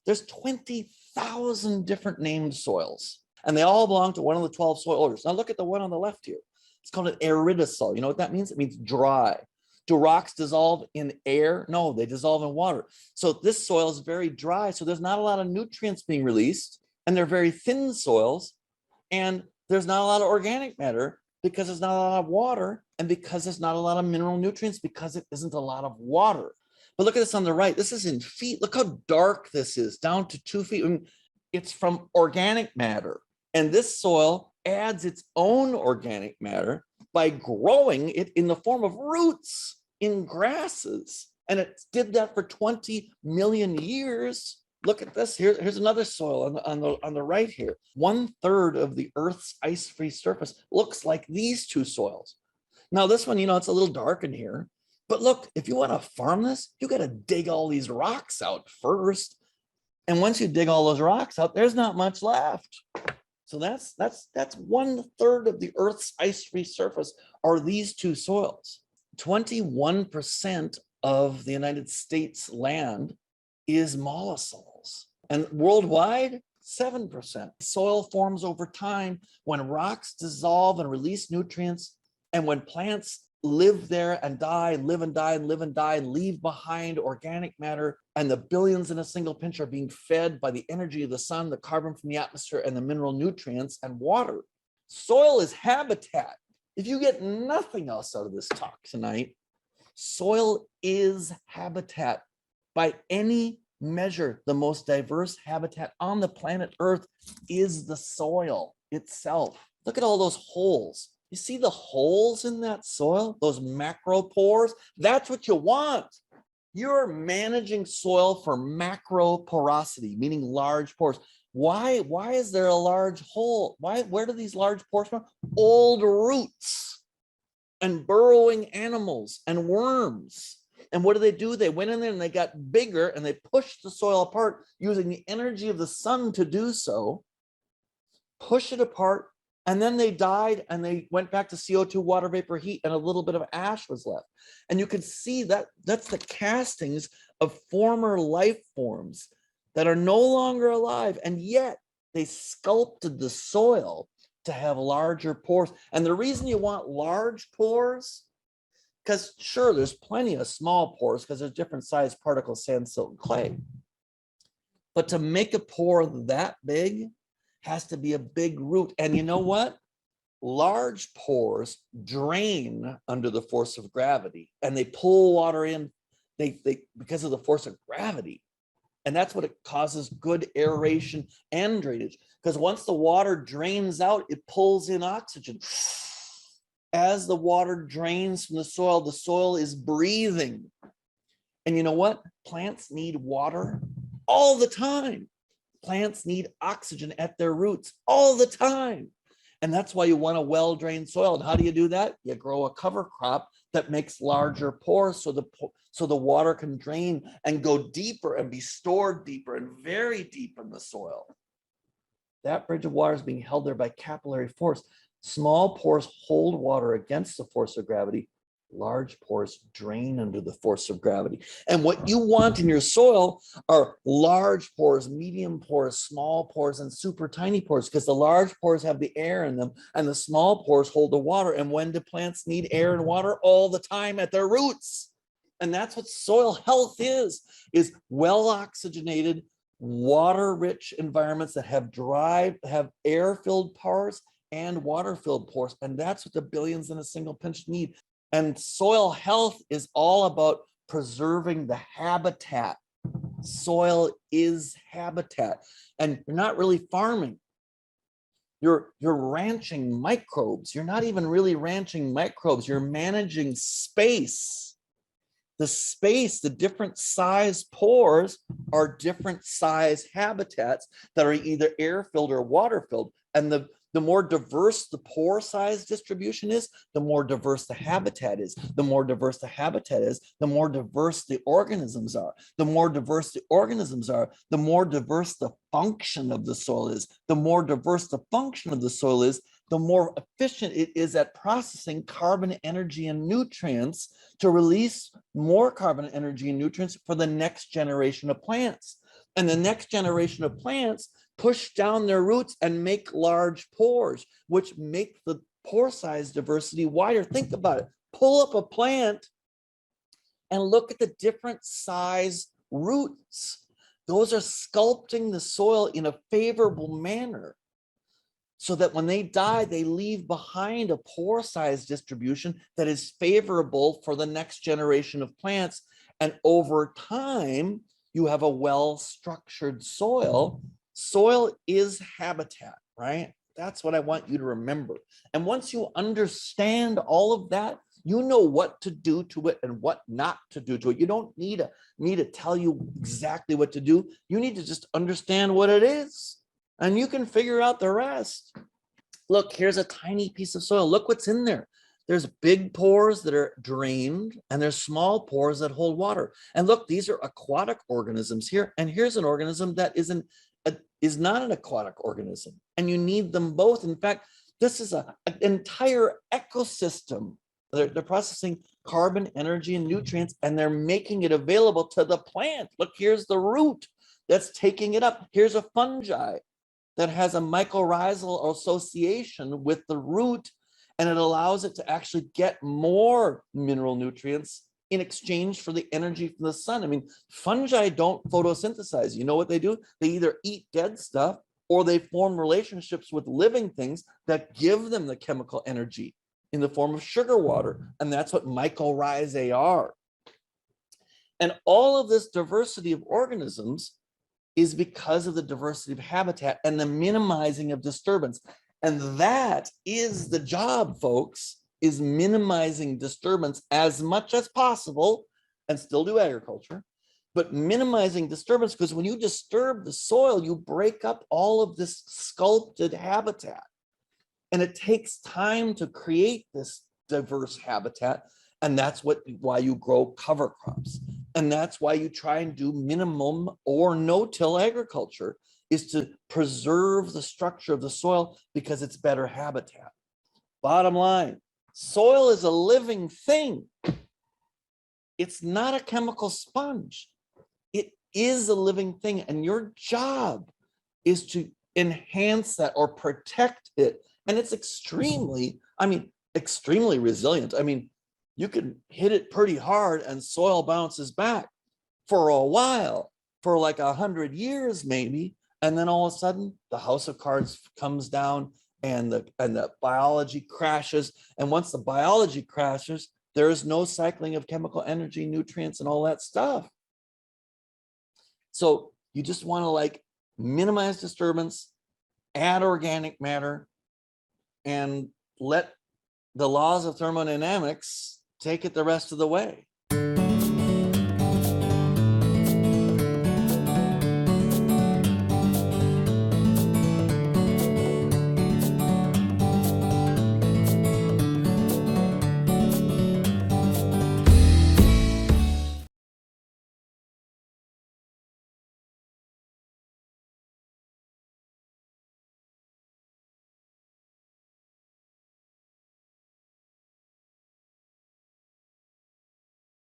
There's 20,000 different named soils, and they all belong to one of the 12 soil orders. Now look at the one on the left here. It's called an aridisol. You know what that means? It means dry. Do rocks dissolve in air? No, they dissolve in water. So this soil is very dry, so there's not a lot of nutrients being released, and they're very thin soils, and there's not a lot of organic matter because there's not a lot of water, and because there's not a lot of mineral nutrients because it isn't a lot of water. But look at this on the right. This is in feet. Look how dark this is, down to 2 feet. I mean, it's from organic matter. And this soil adds its own organic matter by growing it in the form of roots in grasses. And it did that for 20 million years. Look at this. Here's another soil on the right here. 1/3 of the Earth's ice-free surface looks like these two soils. Now this one, it's a little dark in here. But look, if you want to farm this, you got to dig all these rocks out first. And once you dig all those rocks out, there's not much left. So that's 1/3 of the Earth's ice-free surface are these two soils. 21% of the United States land is mollisols. And worldwide, 7%. Soil forms over time when rocks dissolve and release nutrients, and when plants live there and die, live and die, and live and die, and leave behind organic matter, and the billions in a single pinch are being fed by the energy of the sun, the carbon from the atmosphere, and the mineral nutrients and water. Soil is habitat. If you get nothing else out of this talk tonight, soil is habitat. By any measure, the most diverse habitat on the planet Earth is the soil itself. Look at all those holes. You see the holes in that soil, those macropores? That's what you want. You're managing soil for macroporosity, meaning large pores. Why is there a large hole? Where do these large pores come from? Old roots and burrowing animals and worms. And what do? They went in there and they got bigger and they pushed the soil apart using the energy of the sun to do so, push it apart. And then they died and they went back to CO2, water vapor, heat, and a little bit of ash was left. And you can see that that's the castings of former life forms that are no longer alive. And yet they sculpted the soil to have larger pores. And the reason you want large pores, because sure, there's plenty of small pores because there's different size particles, sand, silt, and clay. But to make a pore that big, has to be a big root. And you know what? Large pores drain under the force of gravity and they pull water in they because of the force of gravity. And that's what it causes good aeration and drainage. Because once the water drains out, it pulls in oxygen. As the water drains from the soil is breathing. And you know what? Plants need water all the time. Plants need oxygen at their roots all the time. And that's why you want a well-drained soil. And how do you do that? You grow a cover crop that makes larger pores so the water can drain and go deeper and be stored deeper and very deep in the soil. That bridge of water is being held there by capillary force. Small pores hold water against the force of gravity. Large pores drain under the force of gravity. And what you want in your soil are large pores, medium pores, small pores, and super tiny pores, because the large pores have the air in them and the small pores hold the water. And when do plants need air and water? All the time at their roots. And that's what soil health is well oxygenated, water-rich environments that have air-filled pores and water-filled pores. And that's what the billions in a single pinch need. And soil health is all about preserving the habitat. Soil is habitat. And you're not really farming. You're ranching microbes. You're not even really ranching microbes. You're managing space. The space, the different size pores are different size habitats that are either air-filled or water-filled. And the more diverse the pore size distribution is, the more diverse the habitat is. The more diverse the habitat is, the more diverse the organisms are. The more diverse the organisms are, the more diverse the function of the soil is. The more diverse the function of the soil is, the more efficient it is at processing carbon, energy, and nutrients to release more carbon, energy, and nutrients for the next generation of plants. And the next generation of plants push down their roots and make large pores, which make the pore size diversity wider. Think about it. Pull up a plant and look at the different size roots. Those are sculpting the soil in a favorable manner so that when they die, they leave behind a pore size distribution that is favorable for the next generation of plants. And over time, you have a well-structured soil. Soil is habitat, right? That's what I want you to remember. And once you understand all of that, you know what to do to it and what not to do to it. You don't need me to tell you exactly what to do. You need to just understand what it is, and you can figure out the rest. Look, here's a tiny piece of soil. Look what's in there. There's big pores that are drained, and there's small pores that hold water. And look, these are aquatic organisms here. And here's an organism that is not an aquatic organism. And you need them both. In fact, this is an entire ecosystem. They're processing carbon, energy, and nutrients, and they're making it available to the plant. Look, here's the root that's taking it up. Here's a fungi that has a mycorrhizal association with the root, and it allows it to actually get more mineral nutrients in exchange for the energy from the sun. I mean, fungi don't photosynthesize. You know what they do? They either eat dead stuff or they form relationships with living things that give them the chemical energy in the form of sugar water. And that's what mycorrhizae are. And all of this diversity of organisms is because of the diversity of habitat and the minimizing of disturbance. And that is the job, folks, is minimizing disturbance as much as possible and still do agriculture, but minimizing disturbance, because when you disturb the soil, you break up all of this sculpted habitat. And it takes time to create this diverse habitat. And that's why you grow cover crops. And that's why you try and do minimum or no-till agriculture, is to preserve the structure of the soil because it's better habitat. Bottom line, soil is a living thing. It's not a chemical sponge. It is a living thing. And your job is to enhance that or protect it. And it's extremely resilient. I mean, you can hit it pretty hard and soil bounces back for a while, for like 100 years maybe. And then all of a sudden the house of cards comes down and the biology crashes. And once the biology crashes, there is no cycling of chemical energy, nutrients, and all that stuff. So you just want to like minimize disturbance, add organic matter, and let the laws of thermodynamics take it the rest of the way.